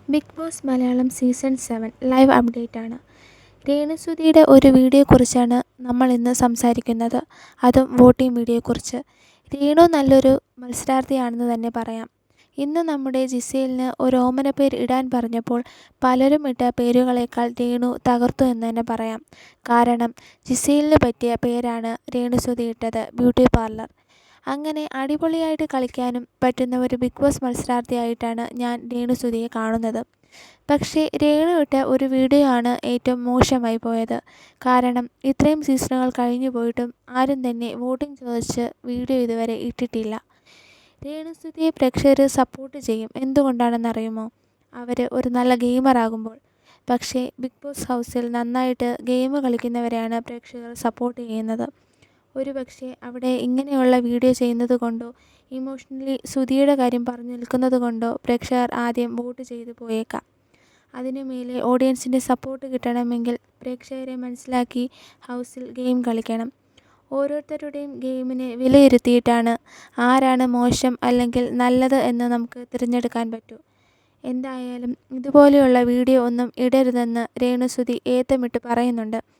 Big Boss Malayalam season 7 live update ആണ്. രേണുസുധിയുടെ ഒരു വീഡിയോയെക്കുറിച്ചാണ് നമ്മൾ ഇന്ന് സംസാരിക്കുന്നത്. അതും വോട്ടിംഗ് വീഡിയോയെക്കുറിച്ച്. രേണു നല്ലൊരു മത്സരാർത്ഥിയാണെന്ന് തന്നെ പറയാം. ഇന്ന് നമ്മുടെ ജിസേലിന് ഒരു ഓമന പേര് ഇടാൻ പറഞ്ഞപ്പോൾ പലരും ഇട്ട പേരുകളേക്കാൾ രേണു തകർത്തു എന്ന് തന്നെ പറയാം. കാരണം ജിസേലിന് പറ്റിയ പേരാണ് രേണുസുധി ഇട്ടത്, ബ്യൂട്ടി പാർലർ. അങ്ങനെ അടിപൊളിയായിട്ട് കളിക്കാനും പറ്റുന്ന ഒരു ബിഗ് ബോസ് മത്സരാർത്ഥിയായിട്ടാണ് ഞാൻ രേണുസുധിയെ കാണുന്നത്. പക്ഷേ രേണു ഇട്ട ഒരു വീഡിയോ ആണ് ഏറ്റവും മോശമായി പോയത്. കാരണം ഇത്രയും സീസണുകൾ കഴിഞ്ഞു പോയിട്ടും ആരും തന്നെ വോട്ടിംഗ് ചോദിച്ച് വീഡിയോ ഇതുവരെ ഇട്ടിട്ടില്ല. രേണുസുധിയെ പ്രേക്ഷകർ സപ്പോർട്ട് ചെയ്യും. എന്തുകൊണ്ടാണെന്നറിയുമോ? അവർ ഒരു നല്ല ഗെയിമറാകുമ്പോൾ. പക്ഷേ ബിഗ് ബോസ് ഹൗസിൽ നന്നായിട്ട് ഗെയിം കളിക്കുന്നവരെയാണ് പ്രേക്ഷകർ സപ്പോർട്ട് ചെയ്യുന്നത്. ഒരുപക്ഷെ അവിടെ ഇങ്ങനെയുള്ള വീഡിയോ ചെയ്യുന്നത് കൊണ്ടോ ഇമോഷണലി സുധിയുടെ കാര്യം പറഞ്ഞു നിൽക്കുന്നത് കൊണ്ടോ പ്രേക്ഷകർ ആദ്യം വോട്ട് ചെയ്തു പോയേക്കാം. അതിനു മേലെ ഓഡിയൻസിൻ്റെ സപ്പോർട്ട് കിട്ടണമെങ്കിൽ പ്രേക്ഷകരെ മനസ്സിലാക്കി ഹൗസിൽ ഗെയിം കളിക്കണം. ഓരോരുത്തരുടെയും ഗെയിമിനെ വിലയിരുത്തിയിട്ടാണ് ആരാണ് മോശം അല്ലെങ്കിൽ നല്ലത് എന്ന് നമുക്ക് തിരഞ്ഞെടുക്കാൻ പറ്റൂ. എന്തായാലും ഇതുപോലെയുള്ള വീഡിയോ ഒന്നും ഇടരുതെന്ന് രേണുസുധി ഏത്തമിട്ട് പറയുന്നുണ്ട്.